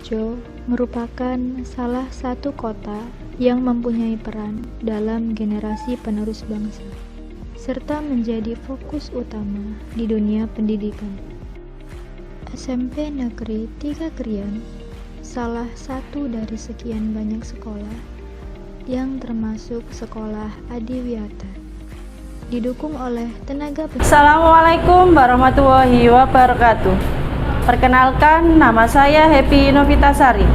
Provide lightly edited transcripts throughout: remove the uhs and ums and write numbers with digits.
Sidoarjo merupakan salah satu kota yang mempunyai peran dalam generasi penerus bangsa, serta menjadi fokus utama di dunia pendidikan. SMP Negeri 3 Krian salah satu dari sekian banyak sekolah yang termasuk sekolah adiwiyata, didukung oleh tenaga pendidik. Assalamualaikum warahmatullahi wabarakatuh. Perkenalkan, nama saya Happy Novitasari.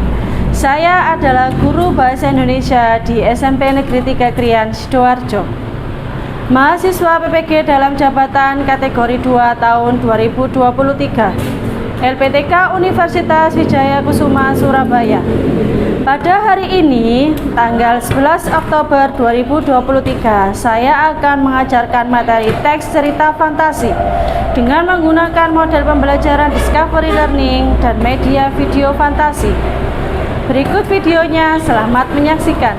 Saya adalah guru Bahasa Indonesia di SMP Negeri 3 Krian, Sidoarjo. Mahasiswa PPG dalam jabatan kategori 2 tahun 2023. LPTK Universitas Wijaya Kusuma, Surabaya. Pada hari ini, tanggal 11 Oktober 2023, saya akan mengajarkan materi teks cerita fantasi dengan menggunakan model pembelajaran Discovery Learning dan media video fantasi. Berikut videonya, selamat menyaksikan.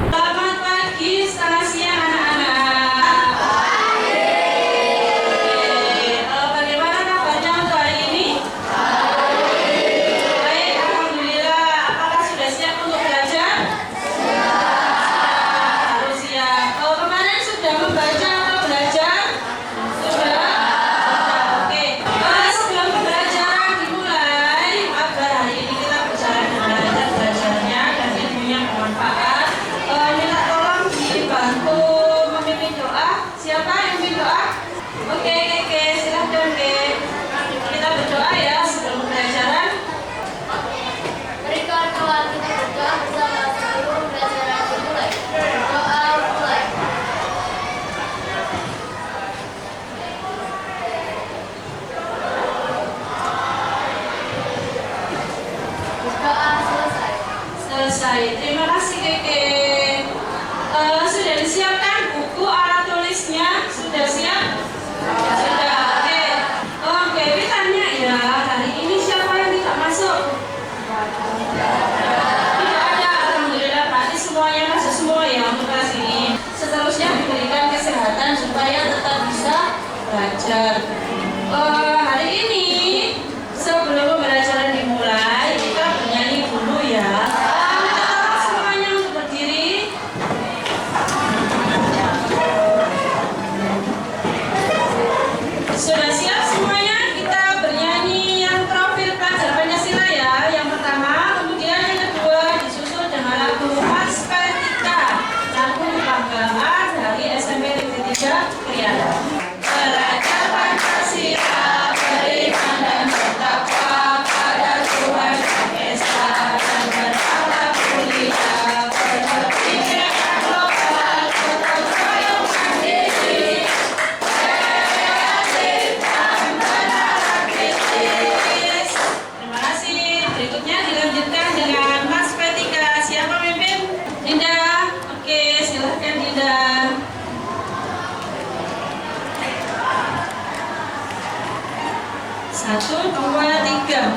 Selamat pagi, selamat siang anak-anak. Bagaimana kabarnya untuk hari ini? Baik, alhamdulillah. Apakah sudah siap untuk belajar? Harus siap. Kemarin sudah membaca atau belajar? Sudah? Oke. Sebelum pembelajaran dimulai, agar hari ini kita berjalan dengan lancar belajarnya dan ilmunya bermanfaat, minta tolong dibantu memimpin doa. Siapa yang memimpin doa? Oke, silahkan kita berdoa ya sebelum pembelajaran. Berikan doa kita berdoa bersama sebelum pelajaran dimulai. Doa mulai. Doa selesai. Selesai. Terima kasih Keke. Sudah disiapkan buku alat tulisnya? Sudah siap? Sudah. Oke. Oke, tanya ya. Hari ini siapa yang tidak masuk? Tidak ada. Alhamdulillah. Berarti semuanya masuk semua ya untuk kelas ini. Seterusnya diberikan kesehatan supaya tetap bisa belajar. Hari ini sebelum pembelajaran dimulai, kita bernyanyi dulu ya. Minta tolong semuanya untuk berdiri. Sudah siap semuanya? Kita bernyanyi yang profil pelajar Pancasila ya. Yang pertama, kemudian yang kedua disusul dengan lagu Mas Petika, lagu kebanggaan dari SMP Negeri 3 Krian. Belajar Pancasila, beriman dan bertakwa pada Tuhan Yang Esa dan berakhlak mulia, berpikiran global, gotong royong mandiri, kreatif dan benar kritis. Terima kasih. Berikutnya dilanjutkan dengan Mas Petika. Siapa pemimpin? Dinda. Oke, silahkan Dinda. Satu, dua, tiga.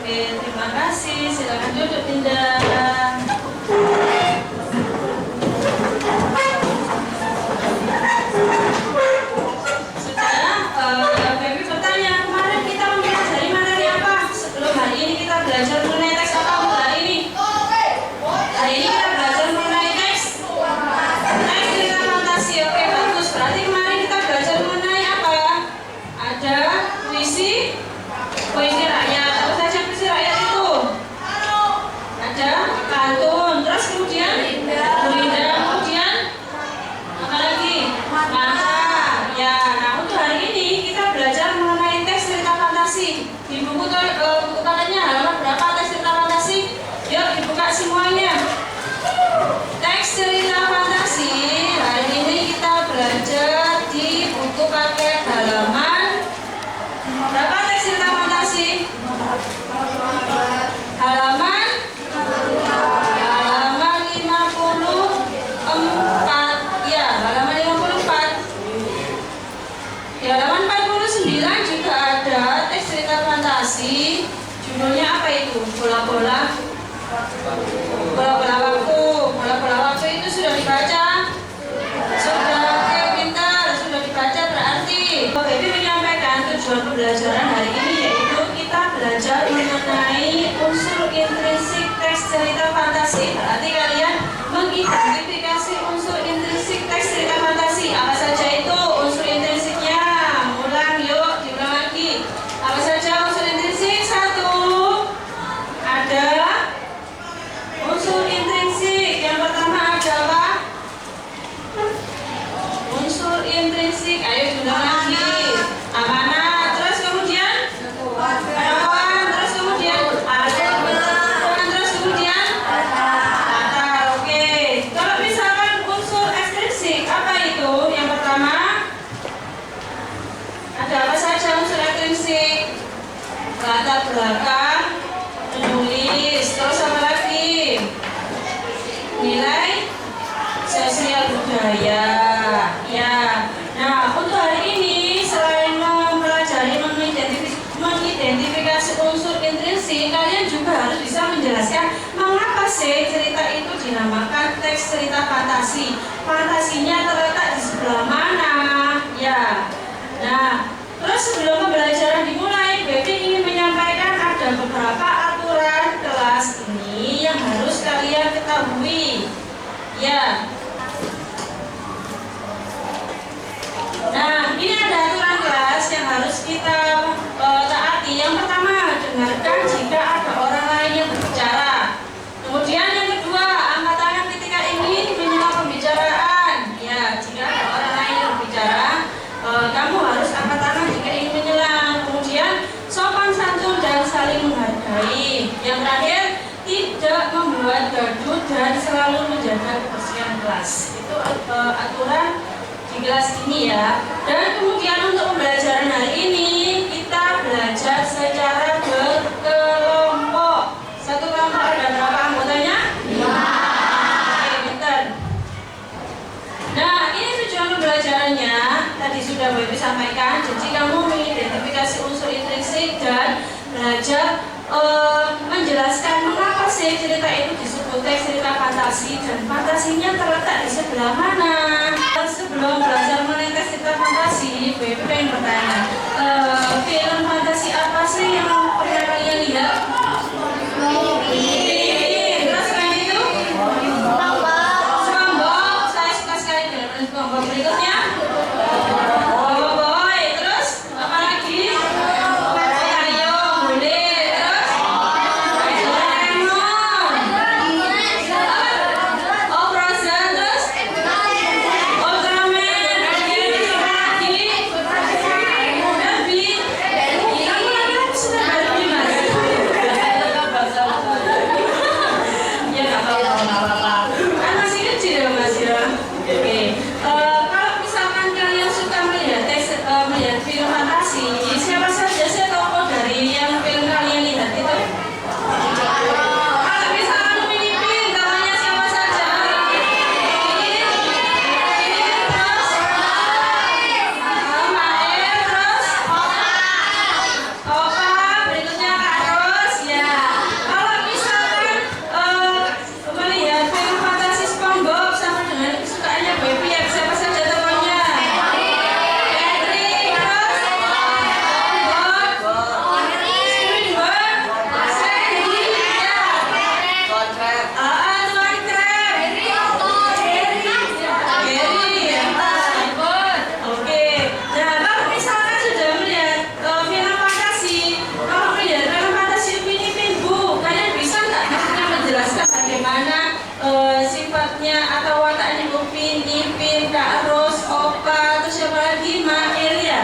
Oke, terima kasih. Silakan duduk Dinda. Sudah, Baby bertanya, kemarin kita mempelajari materi apa? Sebelum hari ini kita belajar mengenai teks apa untuk hari ini? Hari ini kita belajar mengenai teks cerita fantasi. Oke, bagus. Berarti kemarin kita belajar mengenai apa? Ada puisi rakyat. Apa saja puisi rakyat itu? itu? Bola-bola waktu itu sudah dibaca? Sudah, oke, pintar, sudah dibaca berarti. Baby menyampaikan tujuan pembelajaran hari ini yaitu kita belajar mengenai unsur intrinsik teks cerita fantasi. Berarti kalian mengidentifikasi unsur intrinsik teks cerita fantasi. Apa saja itu unsur intrinsiknya? Ulang yuk, diulang lagi. Apa saja unsur intrinsik? Satu, ada unsur intrinsik. Yang pertama adalah unsur intrinsik. Ayo diulang lagi. Amanah. Terus kemudian hewan. Terus kemudian terus kemudian latar. Oke. Kalau misalkan unsur ekstrinsik, apa itu? Yang pertama ada apa saja unsur ekstrinsik? Latar belakang menulis. Terus apa lagi? Nilai sosial budaya. Ya. Nah, untuk hari ini selain mempelajari mengidentifikasi unsur intrinsik, kalian juga harus bisa menjelaskan mengapa sih cerita itu dinamakan teks cerita fantasi. Fantasinya terletak di sebelah mana? Ya. Nah, terus sebelum pembelajaran dimulai, Baby ingin menyampaikan ada beberapa aturan kelas ini yang harus kalian ketahui. Ya. Nah, ini ada aturan kelas yang harus kita taati. Yang pertama, dengarkan jika ada orang lain yang berbicara. Kemudian yang kedua, angkat tangan ketika ingin menyela pembicaraan. Ya, jika ada orang lain yang berbicara, kamu harus angkat tangan jika ingin menyela. Kemudian sopan santun dan saling menghargai. Yang terakhir, tidak membuat gaduh dan selalu menjaga kebersihan kelas. Itu aturan di kelas ini ya. Dan kemudian untuk pembelajaran hari ini kita belajar secara berkelompok. Satu kelompok ada berapa anggotanya? 5. Oke, pintar. Nah, ini tujuan pembelajarannya tadi sudah Baby sampaikan. Jadi kamu mengidentifikasi unsur intrinsik dan belajar menjelaskan mengapa sih cerita itu disebut teks cerita fantasi dan fantasinya terletak di sebelah mana. Sebelum belajar mengenai teks cerita fantasi, Baby pengen bertanya, film fantasi apa sih yang pernah kalian lihat? Terus selain itu? SpongeBob. Saya suka sekali dengan SpongeBob. Berikutnya? Oh boy. Terus apa lagi? Ayo boleh. Terus Doraemon. Oh Frozen. Terus Ultraman. Barbie. Kamu lagi sudah Barbie mas? Ya nggak apa-apa. Kan masih kecil ya mas ya. Oke. Kalau misalkan kalian suka melihat film fantasi, siapa saja sih tokoh dari yang film kalian lihat itu? Kalau misalkan Upin Ipin, tokohnya siapa saja? Terus Mael, terus Opa, berikutnya Kak Ros, ya. Kalau misalkan melihat film fantasi SpongeBob sama dengan kesukaannya Baby, ya siapa saja tokohnya? Patrick, terus SpongeBob, Squidward, Sandy, ya. Tuan Crab, Gary, ya. Oke. Nah, kalau misalkan sudah melihat film fantasi, kalau melihat film fantasi Upin Ipin, Bu, kalian bisa nggak maksudnya menjelaskan bagaimana sifatnya atau wataknya Upin Ipin, Kak Ros, Opa, terus siapa lagi? Mael ya.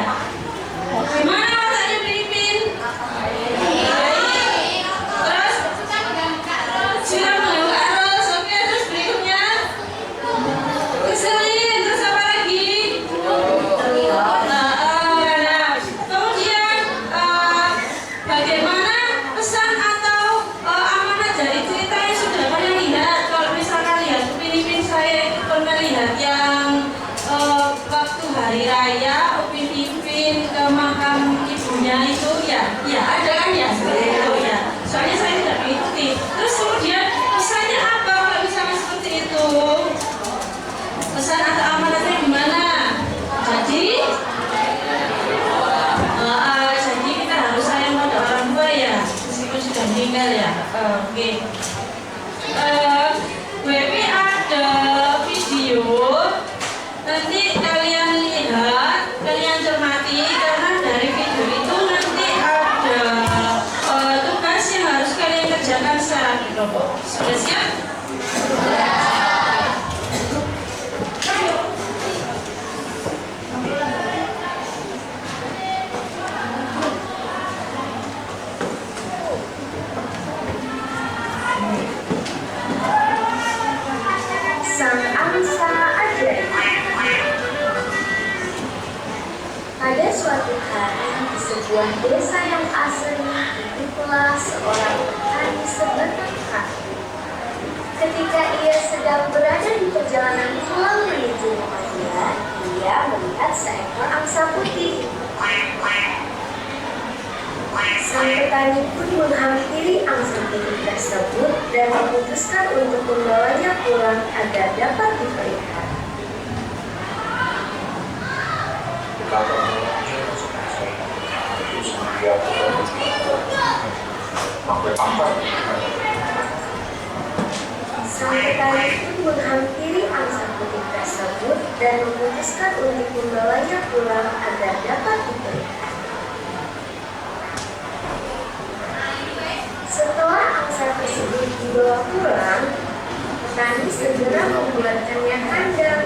Gimana wataknya Upin Ipin? Baik. Terus suka mengganggu Kak Ros. Oke, terus berikutnya keselin, terus apa lagi? Nah, kemudian bagaimana pesan atau amanat dari cerita yang sudah kalian lihat? Kalau misalkan lihat Upin Ipin, saya pernah lihat yang waktu hari raya Upin Ipin ke makam ibunya itu ya, ya ada kan ya seperti itu ya. Soalnya saya putih. Terus kemudian pesannya apa kalau misalnya seperti itu? Pesan atau amanatnya gimana? Jadi kita harus sayang pada orang tua ya, meskipun sudah meninggal ya. Oke. WP ada video, nanti kalian lihat, kalian cermati, karena dari video itu nanti ada tugas yang harus kalian kerjakan secara kelompok. Sudah siap? Sang angsa ajaib. Pada suatu hari di sebuah desa yang asing hiduplah seorang petani sebatang kara. Ketika ia sedang berada di perjalanan pulang menuju rumahnya, ia melihat seekor angsa putih. Sang petani pun menghampiri angsa putih tersebut dan memutuskan untuk membawanya pulang agar dapat dipelihara. Sang petani pun menghampiri angsa putih tersebut dan memutuskan untuk membawanya pulang agar dapat dipelihara. Setelah angsa tersebut dibawa pulang, petani segera membuatkannya kandang.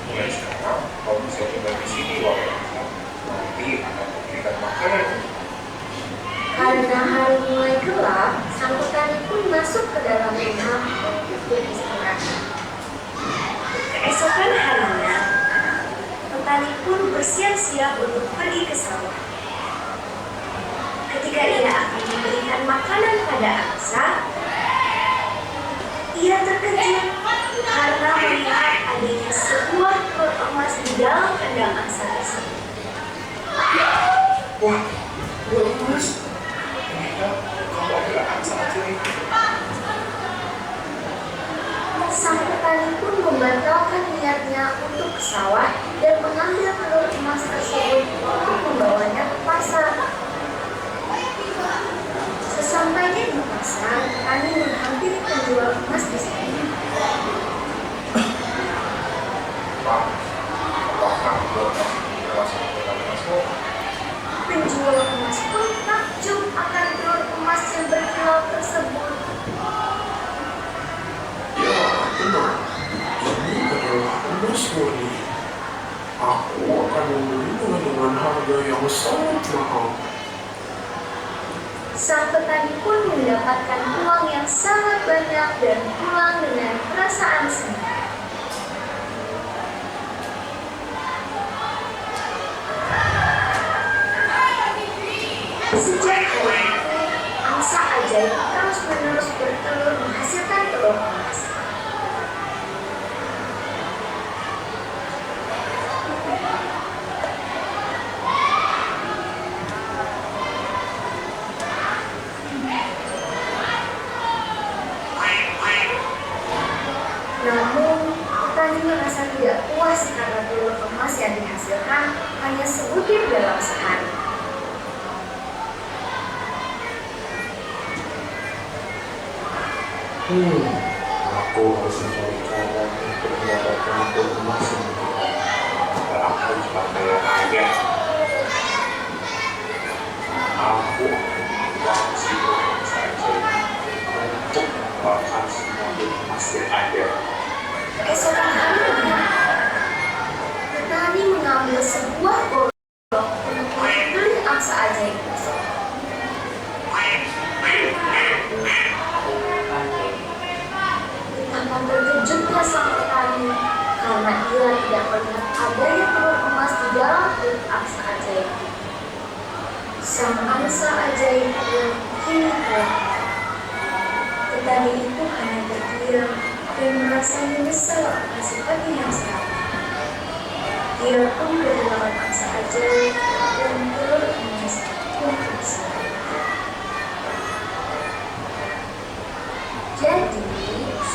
Mulai sekarang, kau bisa tinggal di sini nanti akan memberikan makanan. Karena hari mulai gelap, sang petani pun masuk ke dalam rumah untuk beristirahat. Keesokan harinya, petani pun bersiap-siap untuk pergi ke sawah. Ketika ia akan memberikan makanan pada angsa, ia terkejut karena melihat adanya sebuah telur emas di dalam kandang angsa tersebut. Wah, telur emas. Ternyata kau adalah angsa ajaib. Sang petani pun membatalkan niatnya untuk ke sawah dan mengambil telur emas tersebut untuk membawanya ke pasar. Sesampainya di pasar, petani menghampiri penjual emas di sana. Pak, apakah telur emas termasuk dalam emasmu? Penjual emas pun takjub akan telur emas yang berkilau tersebut. Ya, benar. Ini adalah emas murni. Aku akan membelinya dengan harga yang sangat mahal. Sang petani pun mendapatkan uang yang sangat banyak dan pulang dengan perasaan senang. Sejak hari itu, angsa ajaib terus-menerus bertelur menghasilkan telur emas. Namun, petani merasa tidak puas karena telur emas yang dihasilkan hanya sebutir dalam sehari. Aku harus mencari cara untuk mendapatkan telur emas ini. Dan aku harus pakai raya. Aku akan si emas ajaib untuk melakukan semua emas yang ada. Keesokan harinya, petani mengambil sebuah golok untuk membeli angsa ajaib tersebut. Betapa terkejutnya sang petani karena ia tidak melihat adanya telur emas di dalam perut angsa ajaib. Sang angsa ajaib pun kini kelaparan. Petani itu hanya terdiam dan merasa menyesal atas sifatnya yang salah. Dia pun kehilangan angsa ajaib dan telur emas pun rusak.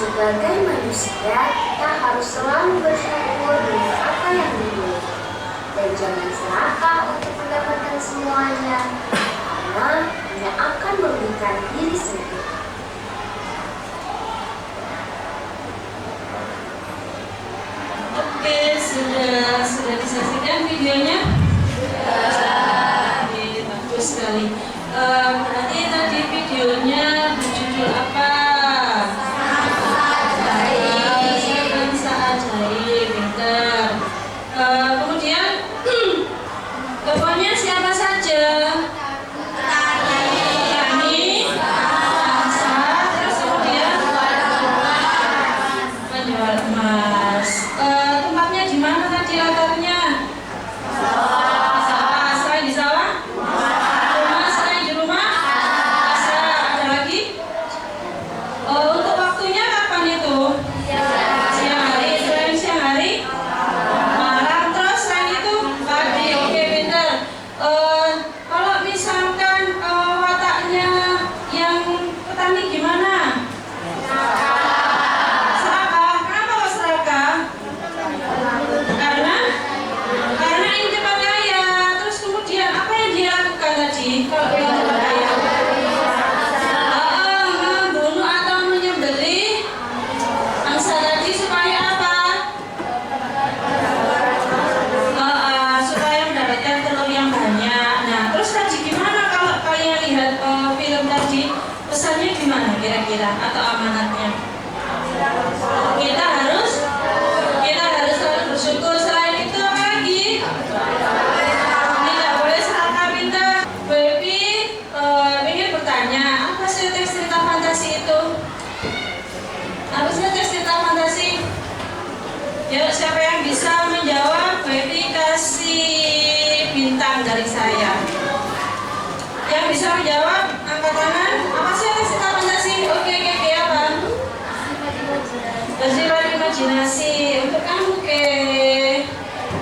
Sebagai manusia, kita harus selalu bersyukur dengan apa yang dimiliki dan jangan serakah untuk mendapatkan semuanya, karena hanya akan merugikan diri sendiri. Oke, sudah disaksikan videonya? Oke, bagus sekali. Berarti tadi videonya berjudul apa? Bangsa Ajaib, pintar. Kemudian tokohnya siapa saja? Petani, bangsa, terus kemudian penjual emas. Tempatnya di mana tadi latarnya? Sawah. Selain di sawah? Rumah. Selain di rumah? Pasar. Ada lagi? Untuk waktunya kapan itu? Siang hari. Selain siang hari? Malam. Terus selain itu pagi. Oke, pintar. Kalau misalkan wataknya yang petani gimana? Serakah. Kenapa kok serakah? Karena ingin cepat kaya. Terus kemudian apa yang dia lakukan tadi? Kalau ingin cepat kaya, membunuh atau menyembelih angsa tadi supaya apa? Supaya mendapatkan telur yang banyak. Nah, terus tadi gimana kalau kalian lihat film tadi? Pesannya gimana kira-kira atau amanatnya? Kita harus selalu bersyukur. Selain itu apa lagi? Tidak boleh serakah, pintar. Baby ingin bertanya, apa sih teks cerita fantasi itu? Apa sih teks cerita fantasi? Yuk, siapa yang bisa menjawab? Baby kasih bintang dari saya. Yang bisa menjawab, angkat tangan. Apa sih teks cerita fantasi? Oke, apa? Bersifat imajinasi. Untuk kamu, oke.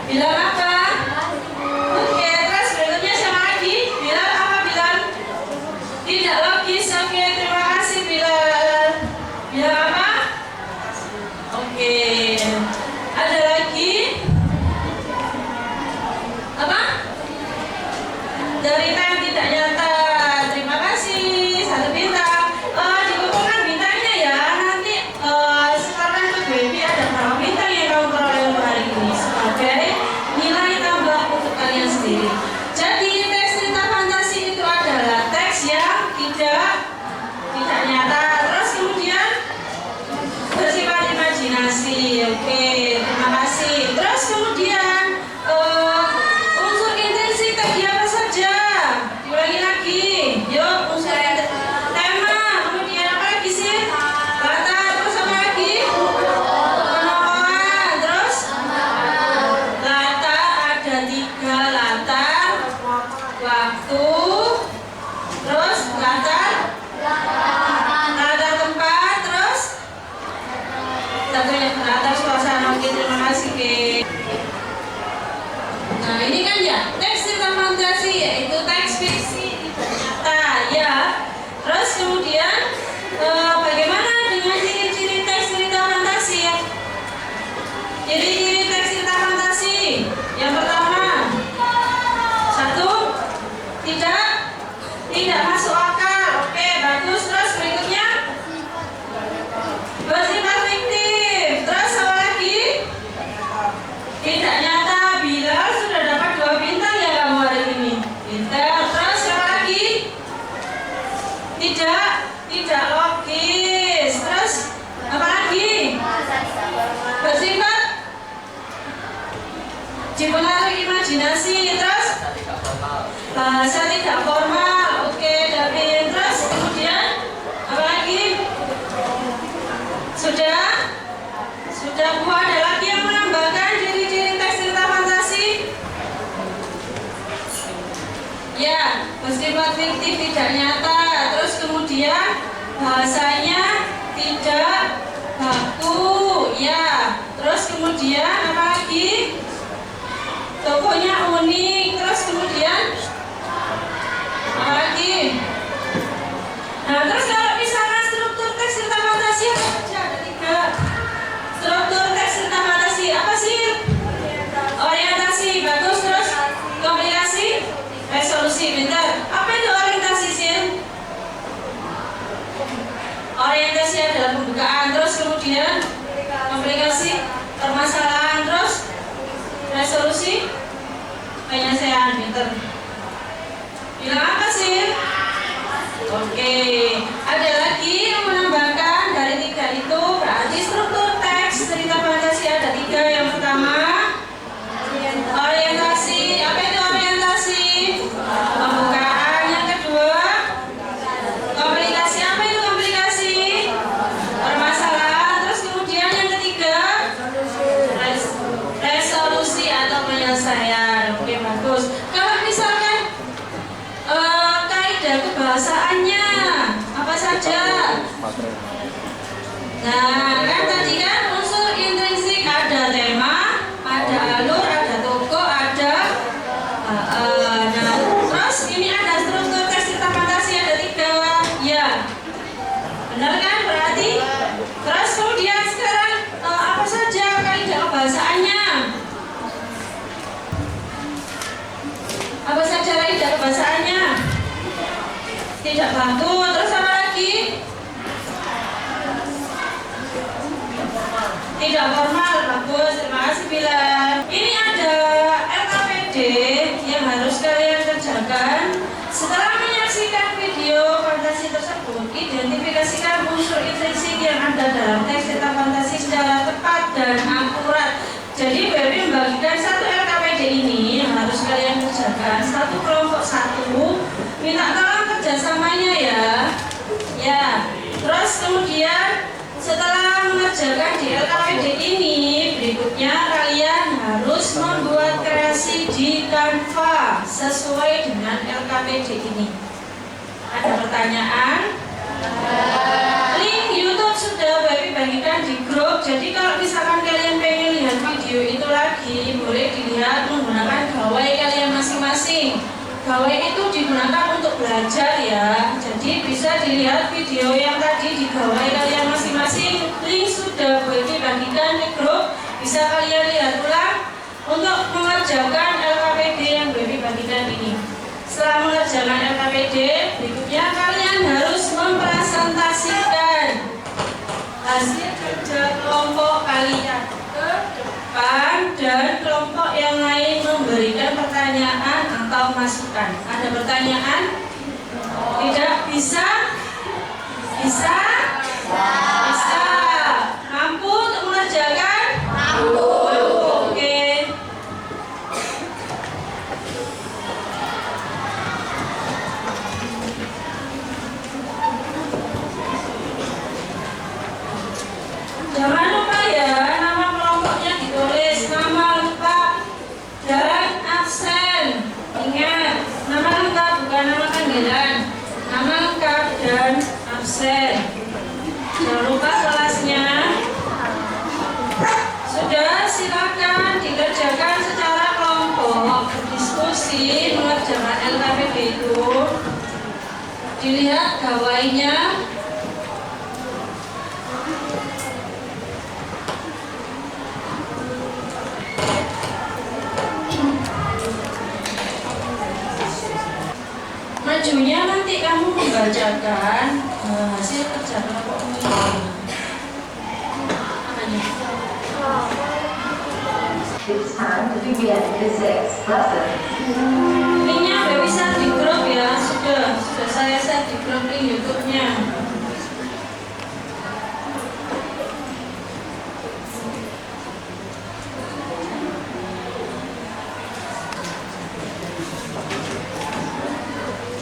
Bilang apa? Oke, terus berikutnya siapa lagi? Bilang apa, Bilang? Tidak logis. Oke, terima kasih, Bilang. Bilang apa? Oke. Ada lagi? Apa? Cerita yang tidak nyata. Terima kasih. Satu bintang. Dikumpulkan bintangnya ya. Nanti sekarang ke baby ada berapa bintang yang kamu peroleh untuk hari ini sebagai nilai tambah untuk kalian sendiri. Jadi teks cerita fantasi itu adalah teks yang tidak nyata. Terus kemudian bersifat imajinasi. Oke, terima kasih. Terus kemudian unsur intensi tadi apa saja? Diulangi lagi. Yuk, unsur tema. Kemudian apa lagi sih? Latar. Terus apa lagi? Penokohan. Terus latar, ada 3 latar. Waktu. Terus latar tempat. Terus satunya latar suasana. Oke, terima kasih, Ke. Nah, ini kan ya teks cerita fantasi, yaitu teks fiksi tidak nyata ya. Terus kemudian bagaimana dengan ciri-ciri teks cerita fantasi? Ciri-ciri teks cerita fantasi yang pertama, 1, tidak masuk akal. Oke, bagus. Terus berikutnya bersifat fiktif. Terus apa lagi? Tidak nyata. Bila sudah dapat 2 bintang ya kamu hari ini. Pintar. Terus apa lagi? Tidak logis. Terus apa lagi? Bersifat dipengaruhi imajinasi. Terus bahasa tidak formal. Oke, David. Terus kemudian apa lagi? Sudah Bu, ada lagi yang menambahkan ciri-ciri teks cerita fantasi? Ya, bersifat fiktif tidak nyata. Terus kemudian bahasanya tidak baku. Ya, terus kemudian apa lagi? Tokohnya unik. Terus kemudian apa lagi? Nah, terus kalau misalkan struktur teks cerita fantasi apa saja? Ada 3 orientasi adalah pembukaan, terus kemudian komplikasi, permasalahan, terus resolusi, penyelesaian. Pinter. Bilang apa sih? Oke, ada lagi yang menambahkan dari 3 itu, berarti struktur teks cerita fantasi ada 3. Yang pertama, orientasi. Apa itu orientasi? Pembukaan. Yang kedua, komplikasi. Apa itu komplikasi? Permasalahan. Terus kemudian yang ketiga, resolusi atau penyelesaian. Oke, bagus. Kalau misalkan kaidah kebahasaannya apa saja? Nah, kan tadi kan unsur intrinsik ada tema, ada alur, ada tokoh, ada nah, terus ini ada struktur teks cerita fantasi ada 3. Ya, benar kan? Berarti terus kemudian sekarang apa saja kaidah kebahasaannya? Apa saja kaidah kebahasaannya? Tidak baku. Terus apa lagi? Tidak formal. Bagus, terima kasih Bilan. Ini ada LKPD yang harus kalian kerjakan. Setelah menyaksikan video fantasi tersebut, identifikasikan unsur intrinsik yang ada dalam teks cerita fantasi secara tepat dan akurat. Jadi Baby membagikan satu LKPD ini yang harus kalian kerjakan satu kelompok 1. Minta tolong kerjasamanya ya. Ya. Terus kemudian setelah mengerjakan di LKPD ini, berikutnya kalian harus membuat kreasi di Canva sesuai dengan LKPD ini. Ada pertanyaan? Link YouTube sudah Baby bagikan di grup. Jadi kalau misalkan kalian pengen lihat video itu lagi, boleh dilihat menggunakan gawai kalian masing-masing. Gawai itu digunakan untuk belajar ya. Jadi bisa dilihat video yang tadi di gawai kalian masing-masing. Link sudah Baby bagikan di grup. Bisa kalian lihat ulang untuk mengerjakan LKPD yang Baby bagikan ini. Setelah mengerjakan LKPD, berikutnya kalian harus mempresentasikan hasil kerja kelompok kalian ke depan dan kelompok yang lain memberikan pertanyaan atau masukan. Ada pertanyaan? Tidak bisa? Bisa? Bisa. Mampu untuk mengerjakan? Mampu. Oke. Jangan lupa ya, nama kelompoknya ditulis, nama lengkap dan absen. Ingat, nama lengkap bukan nama panggilan. Nama lengkap dan absen. Jangan lupa kelasnya. Sudah, silakan dikerjakan secara kelompok, berdiskusi mengerjakan LKPD itu. Dilihat gawainya. Majunya nanti kamu membacakan hasil kerja kelompokmu. Apanya? It's time to begin physics lesson. Linknya udah bisa di grup ya, sudah saya share di grup link YouTube-nya.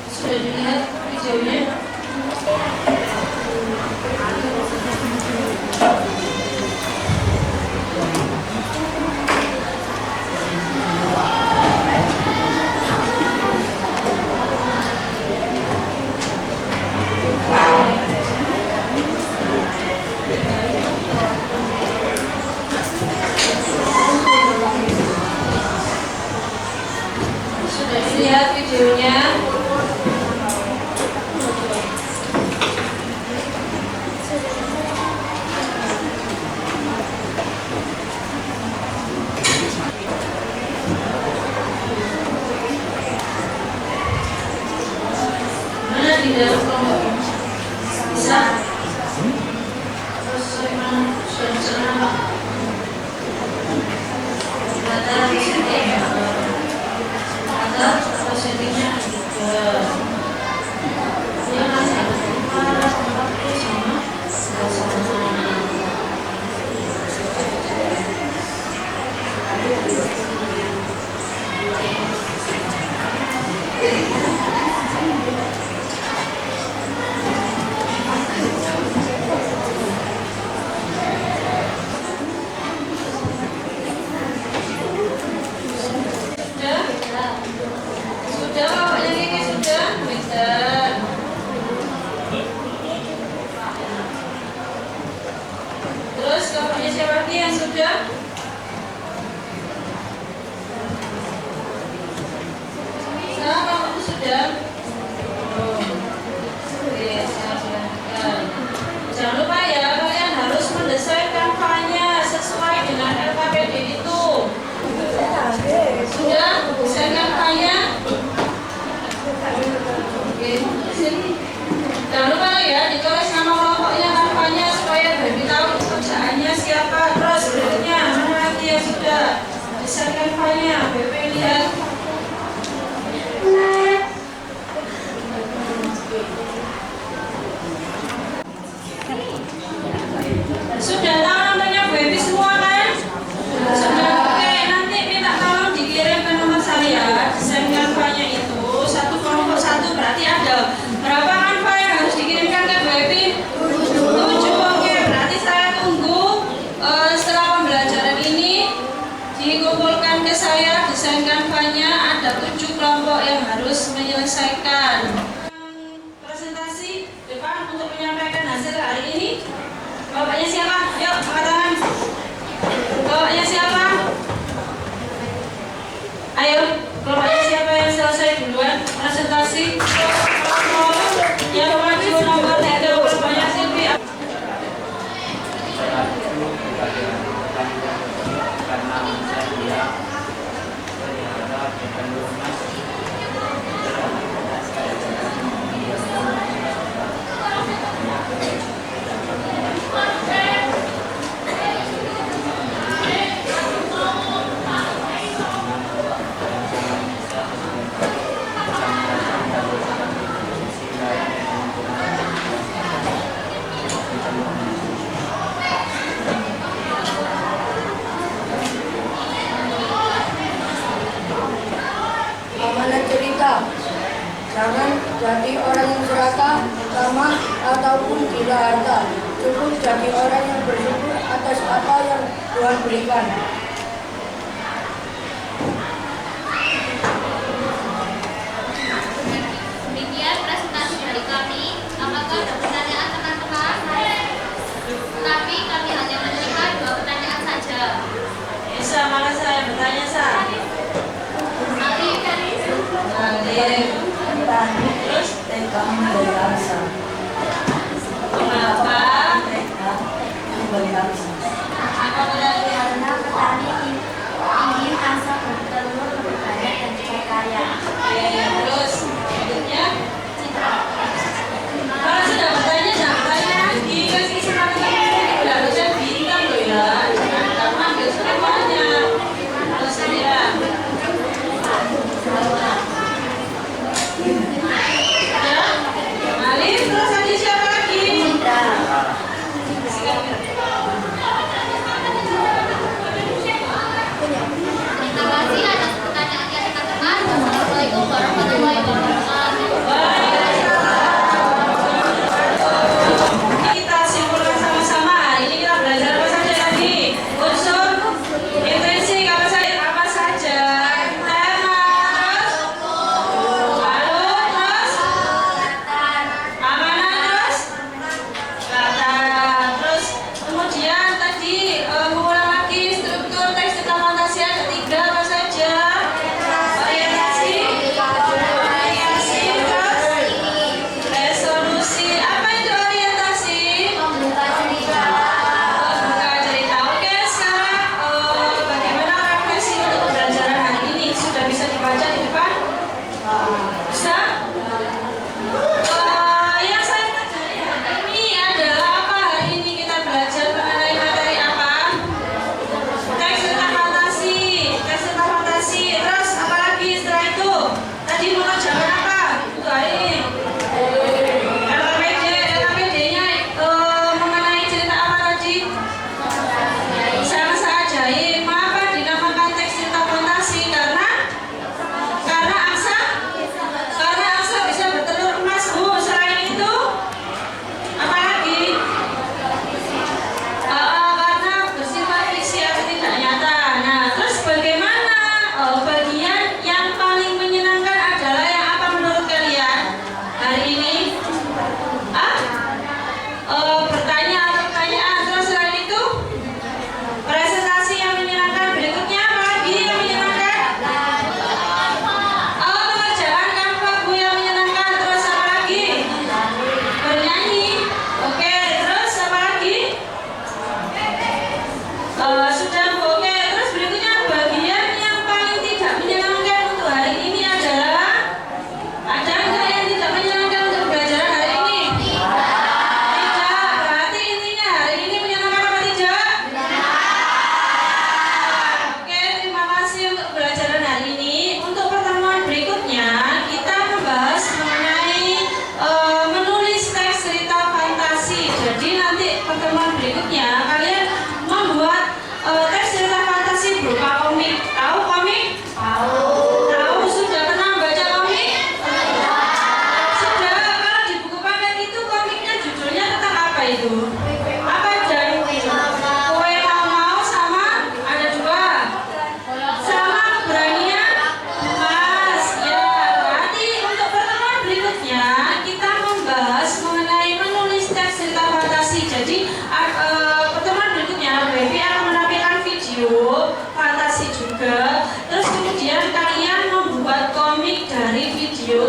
Sudah dilihat videonya? Sudah dilihat videonya? Mana di dalam kelompok? Bisa? lagi yang sudah? Sekarang kamu sudah? Oh. Oke, silakan. Jangan lupa ya, kalian harus mendesain kampanye sesuai dengan LKPD itu. Sudah? Desain kampanye? Oke, sini. Jangan lupa ya, ditulis nama kelompoknya kampanye supaya Baby tahu pekerjaannya siapa. Terus berikutnya, mana lagi yang sudah? Desain kampanye, BP lihat. Sudah tahu namanya Baby semua kan? Sudah, oke. Nanti minta tolong dikirim ke nomor saya. Desain kampanye itu satu kelompok satu, berarti ada berapa kanva yang harus dikirimkan ke Baby? 7. Oke, berarti saya tunggu setelah pembelajaran ini dikumpulkan ke saya desain kampanye. Ada 7 kelompok yang harus menyelesaikan. Presentasi depan untuk menyampaikan hasil hari ini. Bapaknya siapa? Yuk, angkat tangan. Bapaknya siapa? Ayo, bapaknya siapa yang selesai duluan presentasi? Yang maju nomor 3, bapaknya Silvi. Karena saya berharap kecenderungan Amanat cerita. Jangan jadi orang yang serakah, ramah, ataupun gila harta. Cukup jadi orang yang bersyukur atas apa yang Tuhan berikan. Demikian presentasi dari kami. Apakah ada pertanyaan teman-teman? Tapi kami hanya menerima 2 pertanyaan saja. Bisa, malah saya bertanya, Sa. Terus? Kenapa? Apa berarti?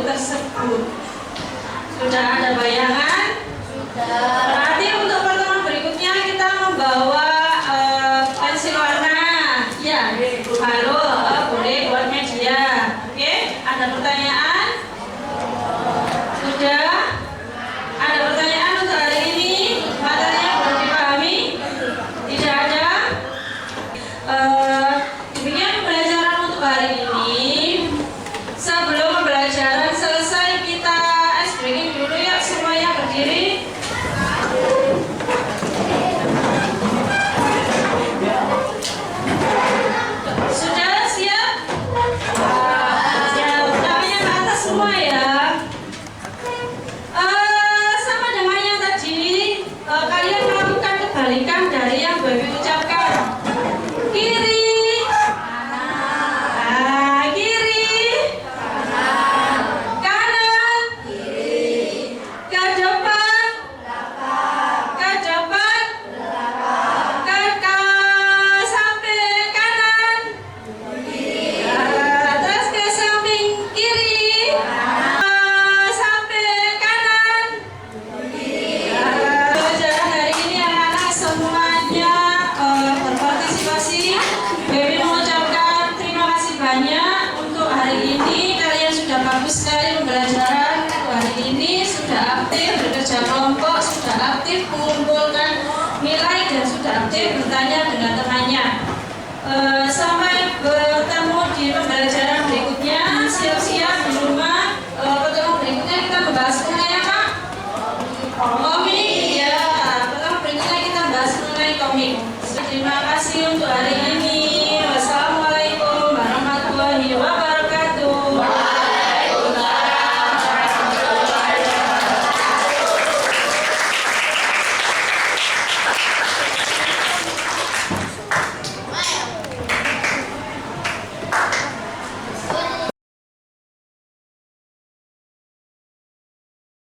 tersebut. Sudah ada bayangan? Berarti untuk pertemuan berikutnya kita membawa pensil warna. Ya, halo, boleh buat media. Oke, ada pertanyaan? Sudah? Ada pertanyaan untuk hari ini? Materinya belum dipahami? Tidak ada? Demikian pembelajaran untuk hari ini. Sebelum pembelajaran selesai, kita ice breaking dulu ya, semuanya berdiri. Sudah siap? Siap. Tangannya ke atas semua ya. Sama dengan yang tadi, kalian melakukan kebalikan dari yang Baby ucapkan. Kiri. Kiri. Kanan. Ke depan. Ke depan. Ke samping kanan. Terus ke samping kiri. Samping kanan. Pelajaran hari ini anak-anak semuanya berpartisipasi. Baby mengucapkan terima kasih banyak untuk hari ini. Kalian sudah bagus sekali pembelajaran hari ini, sudah aktif bekerja kelompok, sudah aktif mengumpulkan nilai dan sudah aktif bertanya dengan temannya. Sampai bertemu di pembelajaran berikutnya. Siap-siap